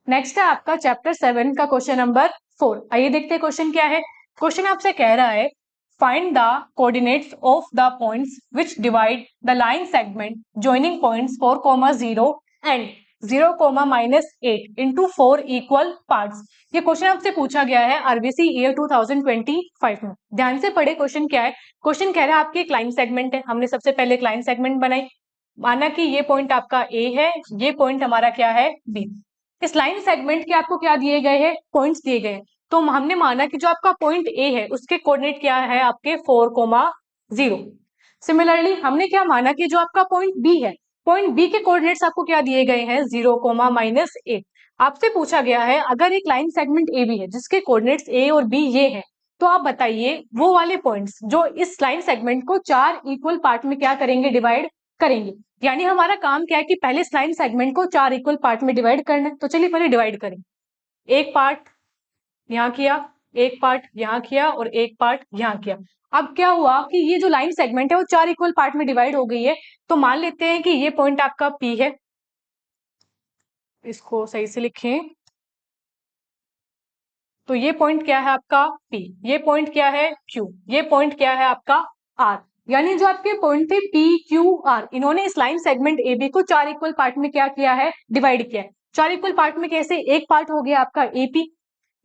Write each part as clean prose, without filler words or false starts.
Next है आपका chapter 7 का क्वेश्चन नंबर 4। आइए देखते हैं क्वेश्चन क्या है। क्वेश्चन आपसे कह रहा है find the coordinates of the points which divide the line segment joining points 4,0 and 0,-8 into 4 equal parts. ये क्वेश्चन आपसे पूछा गया है आरबीसी ईयर 2025 में। ध्यान से पढ़े क्वेश्चन क्या है। क्वेश्चन कह रहा है आपकी एक लाइन सेगमेंट है, हमने सबसे पहले एक लाइन सेगमेंट बनाई, माना कि ये पॉइंट आपका ए है, ये पॉइंट हमारा क्या है बी। इस लाइन सेगमेंट के आपको क्या दिए गए हैं, पॉइंट्स दिए गए हैं। तो हमने माना कि जो आपका पॉइंट ए है उसके कोऑर्डिनेट क्या है आपके 4,0। सिमिलरली हमने क्या माना कि जो आपका पॉइंट बी है, पॉइंट बी के कोऑर्डिनेट्स आपको क्या दिए गए हैं 0,-8। आपसे पूछा गया है अगर एक लाइन सेगमेंट ए बी है जिसके कोऑर्डिनेट्स ए और बी ये है, तो आप बताइए वो वाले पॉइंट्स जो इस लाइन सेगमेंट को 4 इक्वल पार्ट में क्या करेंगे, डिवाइड करेंगे। यानी हमारा काम क्या है कि पहले इस लाइन सेगमेंट को 4 इक्वल पार्ट में डिवाइड करना है। तो चलिए पहले डिवाइड करें। एक पार्ट यहाँ किया, एक पार्ट यहाँ किया और एक पार्ट यहाँ किया। अब क्या हुआ कि ये जो लाइन सेगमेंट है वो 4 इक्वल पार्ट में डिवाइड हो गई है। तो मान लेते हैं कि ये पॉइंट आपका P है, इसको सही से लिखें। तो ये पॉइंट क्या है आपका P, ये पॉइंट क्या है Q, ये पॉइंट क्या है आपका R। यानी जो आपके पॉइंट थे P, Q, R, इन्होंने इस लाइन सेगमेंट AB को 4 इक्वल पार्ट में क्या किया है, डिवाइड किया है। 4 इक्वल पार्ट में कैसे, एक पार्ट हो गया आपका AP,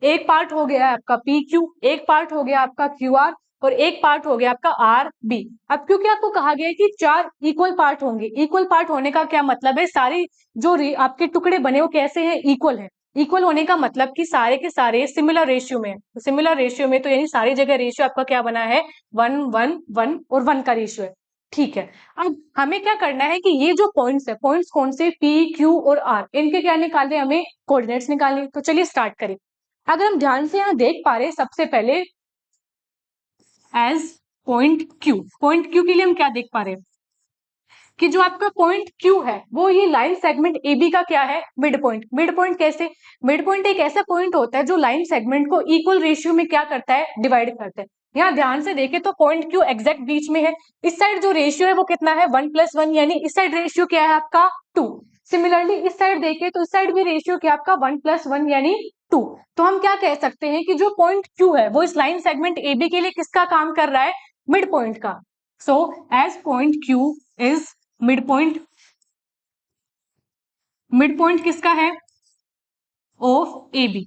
एक पार्ट हो गया आपका PQ, एक पार्ट हो गया आपका QR और एक पार्ट हो गया आपका RB। अब क्योंकि आपको कहा गया है कि 4 इक्वल पार्ट होंगे, इक्वल पार्ट होने का क्या मतलब है, सारे जो आपके टुकड़े बने वो कैसे हैं, इक्वल है। इक्वल होने का मतलब कि सारे के सारे सिमिलर रेशियो में, सिमिलर रेशियो में तो यानी सारी जगह रेशियो आपका क्या बना है 1 1 1 और 1 का रेशियो है। ठीक है, अब हमें क्या करना है कि ये जो पॉइंट्स है, पॉइंट्स कौन से P, Q और R, इनके क्या निकालने, हमें कोऑर्डिनेट्स निकालने। तो चलिए स्टार्ट करें। अगर हम ध्यान से यहाँ देख पा रहे सबसे पहले as point Q, point Q के लिए हम क्या देख पा रहे हैं कि जो आपका पॉइंट Q है वो ये लाइन सेगमेंट AB का क्या है, मिड पॉइंट। मिड पॉइंट कैसे, मिड पॉइंट एक ऐसा पॉइंट होता है जो लाइन सेगमेंट को इक्वल रेशियो में क्या करता है, डिवाइड करता है। यहाँ ध्यान से देखें तो पॉइंट Q एग्जैक्ट बीच में है। इस साइड जो रेशियो है वो कितना है 1+1, यानी इस साइड रेशियो क्या है आपका 2। सिमिलरली इस साइड देखें तो इस साइड भी रेशियो क्या आपका 1+1 यानी 2। तो हम क्या कह सकते हैं कि जो पॉइंट Q है वो इस लाइन सेगमेंट AB के लिए किसका काम कर रहा है, मिड पॉइंट का। So as point Q is mid point, mid point किसका है, ऑफ AB।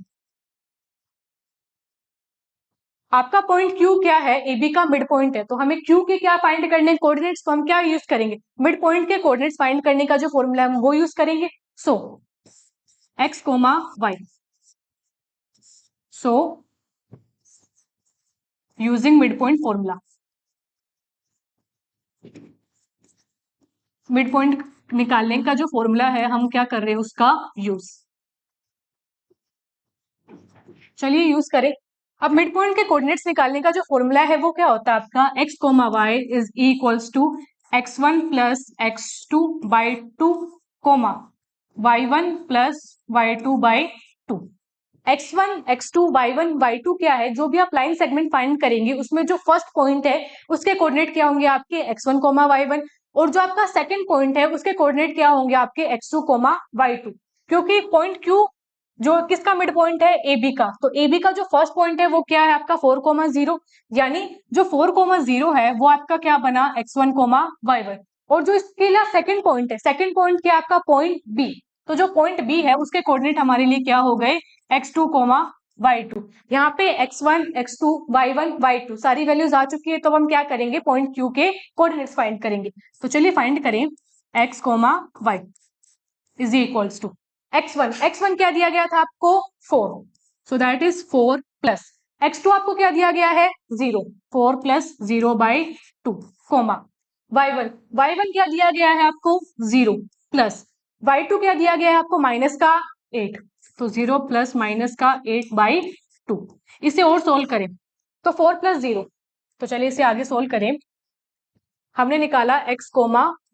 आपका पॉइंट Q क्या है, AB का मिड पॉइंट है। तो हमें Q के क्या फाइंड करने, कोऑर्डिनेट्स। तो हम क्या यूज करेंगे, मिड पॉइंट के कोऑर्डिनेट्स फाइंड करने का जो फॉर्मूला है वो यूज करेंगे। सो x, y, सो using mid point formula, mid point निकालने का जो फॉर्मूला है हम क्या कर रहे हैं उसका यूज। चलिए यूज करें। अब मिड पॉइंट के कोऑर्डिनेट्स निकालने का जो फॉर्मूला है वो क्या होता है आपका x, y is equals to x1 plus x2 by 2, y1 plus y2 by 2। x1, x2, y1, y2 क्या है, जो भी आप लाइन सेगमेंट फाइंड करेंगे उसमें जो फर्स्ट पॉइंट है उसके कोऑर्डिनेट क्या होंगे आपके x1, y1, और जो आपका सेकंड पॉइंट है उसके कोऑर्डिनेट क्या होंगे आपके x2, y2। क्योंकि पॉइंट Q जो किसका मिड पॉइंट है, AB का, तो AB का जो फर्स्ट पॉइंट है वो क्या है आपका 4,0, यानी जो 4,0 है वो आपका क्या बना x1, y1। और जो इसके लिए सेकंड पॉइंट है, सेकंड पॉइंट क्या आपका पॉइंट B। तो जो पॉइंट B है उसके कोऑर्डिनेट हमारे लिए क्या हो गए x2, y2। यहाँ पे x1, x2, y1, y2 सारी वैल्यूज आ चुकी है। तो हम क्या करेंगे, पॉइंट Q के कोऑर्डिनेट्स फाइंड करेंगे। तो चलिए फाइंड करें x, y is equals to x1, x1 क्या दिया गया था आपको 4, so that is 4 plus x2 आपको क्या दिया गया है 0, 4 प्लस 0 बाई 2, y1, y1 क्या दिया गया है आपको 0 प्लस y2 क्या दिया गया है आपको माइनस का 8, तो 0 प्लस माइनस का 8 बाई 2। इसे और सोल्व करें तो 4 प्लस 0, तो चलिए इसे आगे सोल्व करें। हमने निकाला x,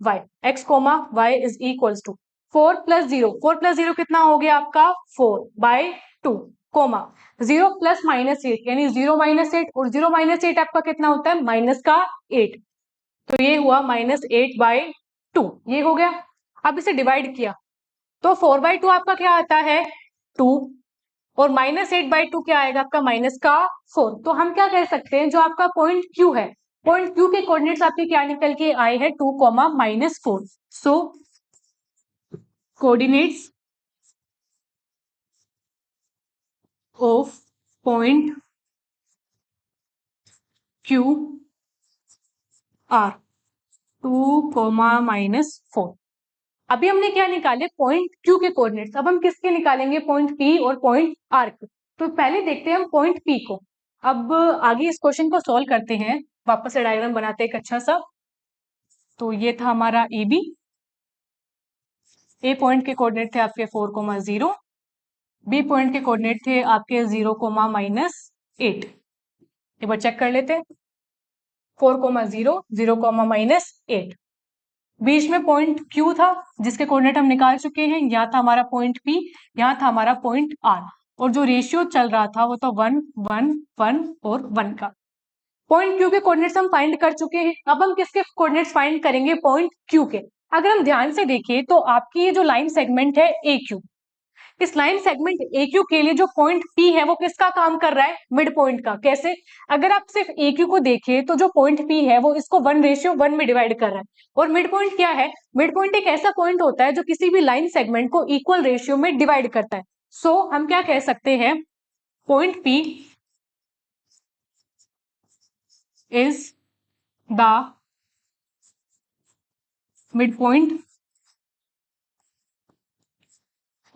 y, x, y is equals to 4 plus 0, 4 plus 0 कितना हो गया आपका 4 बाई 2, 0 प्लस माइनस 8 यानी 0 माइनस 8, और 0 माइनस 8 आपका कितना होता है माइनस का 8, तो ये हुआ -8 बाई 2, ये हो गया। अब इसे डिवाइड किया तो 4 बाई 2 आपका क्या आता है 2 और -8/2 क्या आएगा आपका माइनस का 4। तो हम क्या कह सकते हैं, जो आपका पॉइंट क्यू है, पॉइंट क्यू के कोऑर्डिनेट्स आपके क्या निकल के आए हैं 2, -4। So coordinates of point q are 2, -4। अभी हमने क्या निकाले पॉइंट क्यू के कोऑर्डिनेट्स। अब हम किसके निकालेंगे, पॉइंट पी और पॉइंट आर के। तो पहले देखते हैं हम पॉइंट पी को। अब आगे इस क्वेश्चन को सॉल्व करते हैं, वापस से डायग्राम बनाते हैं एक अच्छा सा। तो ये था हमारा ए बी, ए पॉइंट के कोऑर्डिनेट थे आपके 4, 0, बी पॉइंट के कोऑर्डिनेट थे आपके 0, -8। एक बार चेक कर लेते हैं, 4, 0, 0, -8। बीच में पॉइंट क्यू था जिसके कोऑर्डिनेट हम निकाल चुके हैं। यहाँ था हमारा पॉइंट पी, यहाँ था हमारा पॉइंट आर, और जो रेशियो चल रहा था वो तो 1, 1, 1 और 1 का। पॉइंट क्यू के कोऑर्डिनेट्स हम फाइंड कर चुके हैं। अब हम किसके कोऑर्डिनेट्स फाइंड करेंगे, पॉइंट क्यू के। अगर हम ध्यान से देखें तो आपकी ये जो लाइन सेगमेंट है ए क्यू, इस लाइन सेगमेंट ए क्यू के लिए जो पॉइंट पी है वो किसका काम कर रहा है, मिड पॉइंट का। कैसे, अगर आप सिर्फ ए क्यू को देखें तो जो पॉइंट पी है वो इसको 1:1 में डिवाइड कर रहा है। और मिड पॉइंट क्या है, मिड पॉइंट एक ऐसा पॉइंट होता है जो किसी भी लाइन सेगमेंट को इक्वल रेशियो में डिवाइड करता है। सो हम क्या कह सकते हैं, point P is the mid point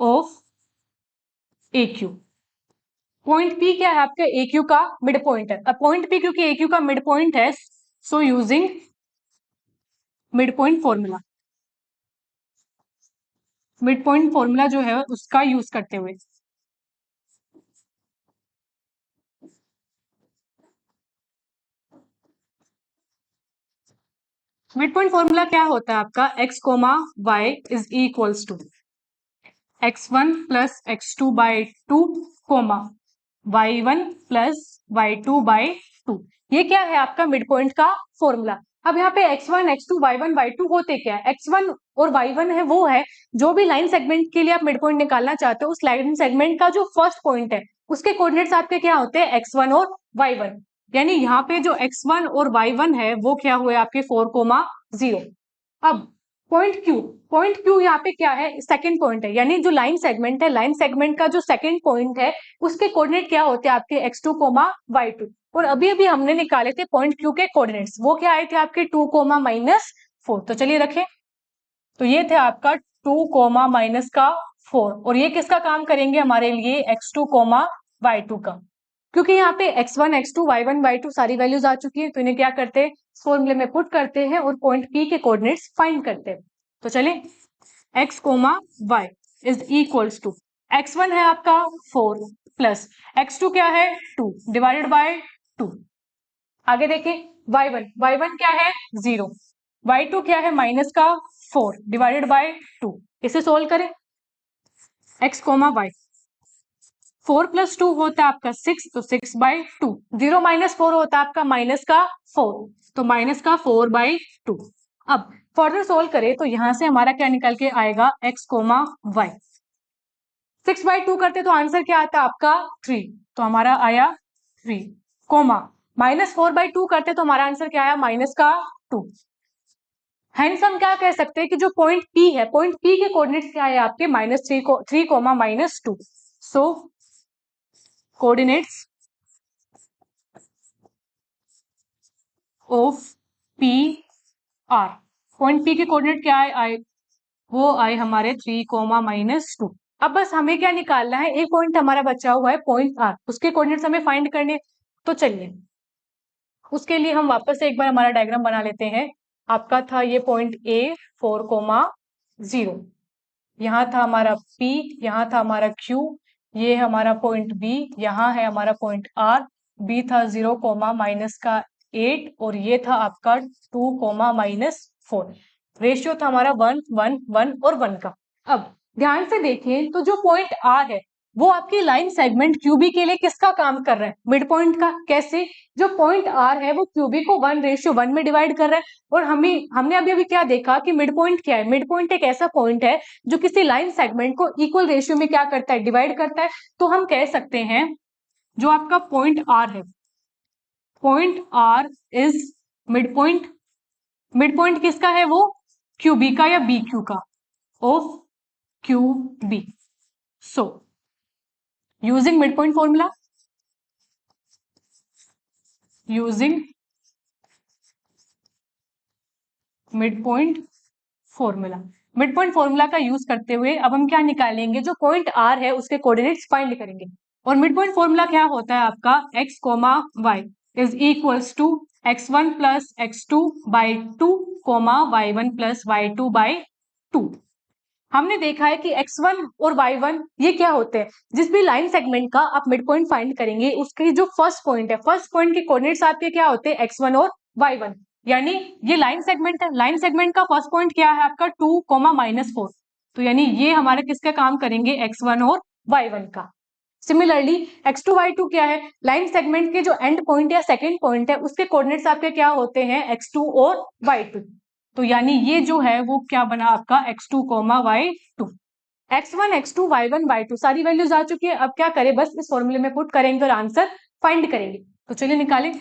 of A Q. Point P क्या है, आपके ए क्यू का मिड पॉइंट है। अब पॉइंट पी क्योंकि ए क्यू का मिड पॉइंट है, सो using mid point formula, mid point formula जो है उसका यूज करते हुए, मिड पॉइंट फॉर्मूला क्या होता है आपका, x, y is equals to x1 plus x2/2, y1 plus y2/2। ये क्या है आपका मिड पॉइंट का फॉर्मूला। अब यहाँ पे x1, x2, y1, y2 होते क्या है, x1 और y1 है वो है जो भी लाइन सेगमेंट के लिए आप मिड पॉइंट निकालना चाहते हो, उस लाइन सेगमेंट का जो फर्स्ट पॉइंट है उसके कोऑर्डिनेट्स आपके क्या होते हैं, x1 और y1। यानी यहाँ पे जो x1 और y1 है वो क्या हुए आपके 4, 0। अब पॉइंट क्यू यहाँ पे क्या है, सेकंड पॉइंट है। यानी जो लाइन सेगमेंट है, लाइन सेगमेंट का जो सेकंड पॉइंट है उसके कोऑर्डिनेट क्या होते हैं आपके x2, y2। और अभी अभी हमने निकाले थे पॉइंट क्यू के कोऑर्डिनेट्स, वो क्या आए थे आपके 2, -4। तो चलिए रखें, तो ये थे आपका 2, -4, और ये किसका काम करेंगे हमारे लिए, x2, y2 का। क्योंकि यहाँ पे x1, x2, y1, y2 सारी वैल्यूज आ चुकी है, तो इन्हें क्या करते हैं, फॉर्मूले में पुट करते हैं और पॉइंट P के कोऑर्डिनेट्स फाइंड करते हैं। तो चलिए, x, y is equals to, x1 है आपका 4 प्लस x2 क्या है 2 डिवाइडेड बाय 2। आगे देखें, y1 क्या है 0, y2 क्या है माइनस का 4 डिवाइडेड बाय 2। इसे सोल्व करें, x, y 4 + 2 होता है आपका 6, तो 6/2। 0 - 4 होता है आपका माइनस का 4, तो माइनस का 4/2। अब फर्दर सोल्व करें तो यहां से हमारा क्या निकल के आएगा, x, y 6/2 करते तो आंसर क्या आता है आपका 3, तो हमारा आया 3, -4/2 करते तो हमारा आंसर क्या आया, माइनस का 2। हेंस हम क्या कह सकते हैं कि जो पॉइंट P है, पॉइंट P के कोऑर्डिनेट्स क्या है आपके, -3, -2। So coordinates of p are, point p के कोऑर्डिनेट क्या आए, वो आए हमारे 3, -2। अब बस हमें क्या निकालना है, एक पॉइंट हमारा बचा हुआ है पॉइंट आर, उसके कोऑर्डिनेट्स हमें फाइंड करने। तो चलिए उसके लिए हम वापस से एक बार हमारा डायग्राम बना लेते हैं। आपका था ये पॉइंट ए 4, 0, यहाँ था हमारा P, यहाँ था हमारा Q, ये हमारा पॉइंट B, यहाँ है हमारा पॉइंट R, B था 0, -8, और ये था आपका 2, -4। रेशियो था हमारा 1, 1, 1 और 1 का। अब ध्यान से देखें तो जो पॉइंट R है, वो आपकी लाइन सेगमेंट क्यूबी के लिए किसका काम कर रहा है, मिड पॉइंट का। कैसे, जो पॉइंट आर है वो क्यूबी को 1:1 में डिवाइड कर रहा है। और हमने अभी अभी क्या देखा कि मिड पॉइंट क्या है, मिड पॉइंट एक ऐसा पॉइंट है जो किसी लाइन सेगमेंट को इक्वल रेशियो में क्या करता है, डिवाइड करता है। तो हम कह सकते हैं जो आपका पॉइंट आर है, point R is mid point. Mid point किसका है, वो क्यूबी का या बी क्यू का, of Q B. So using mid point formula, using mid point formula, mid point formula का यूज करते हुए अब हम क्या निकालेंगे, जो पॉइंट आर है उसके कोऑर्डिनेट्स फाइंड करेंगे। और मिड पॉइंट फॉर्मूला क्या होता है आपका, x comma y is equals to x1 plus x2 by 2 comma y1 plus y2 by 2। हमने देखा है कि x1 और y1 ये क्या होते हैं, जिस भी लाइन सेगमेंट का आप मिड पॉइंट फाइंड करेंगे उसकी जो फर्स्ट पॉइंट है, फर्स्ट पॉइंट के कोऑर्डिनेट्स आपके क्या होते हैं, x1 और y1। यानी ये लाइन सेगमेंट है, लाइन सेगमेंट का फर्स्ट पॉइंट क्या है आपका 2, -4। तो यानी ये हमारे किसका काम करेंगे, x1 और y1 का। सिमिलरली x2 y2 क्या है, लाइन सेगमेंट के जो एंड पॉइंट या सेकंड पॉइंट है उसके कोऑर्डिनेट्स आपके क्या होते हैं, x2 और y2। तो यानी ये जो है वो क्या बना आपका x2, y2। x1 x2 y1 y2 सारी वैल्यूज आ चुकी है। अब क्या करें, बस इस फॉर्मूले में पुट करेंगे और आंसर फाइंड करेंगे। तो चलिए निकालें,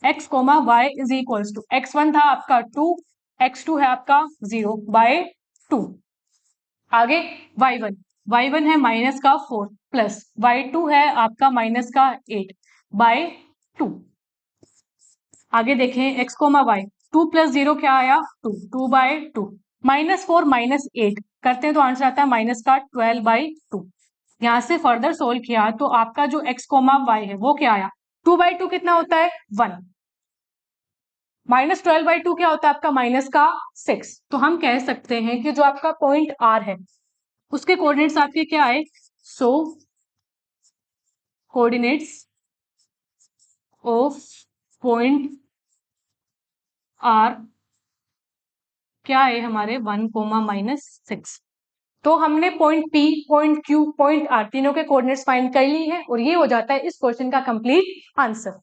x, y is equals to x1 था आपका 2, x2 है आपका 0/2। आगे y1 है माइनस का 4 प्लस y2 है आपका माइनस का 8/2। आगे देखें x, y 2 प्लस 0 क्या आया 2, 2/2 -4 -8 करते हैं तो आंसर आता है माइनस का 12/2। यहां से फर्दर सोल्व किया तो आपका जो x, y है वो क्या आया, 2/2 कितना होता है 1, -12/2 क्या होता है आपका माइनस का 6। तो हम कह सकते हैं कि जो आपका पॉइंट R है उसके कोऑर्डिनेट्स आपके क्या आए, सो कोऑर्डिनेट्स ऑफ पॉइंट R क्या है हमारे 1, -6। तो हमने point P, point Q, point R तीनों के कोऑर्डिनेट्स फाइंड कर ली है और ये हो जाता है इस क्वेश्चन का कंप्लीट आंसर।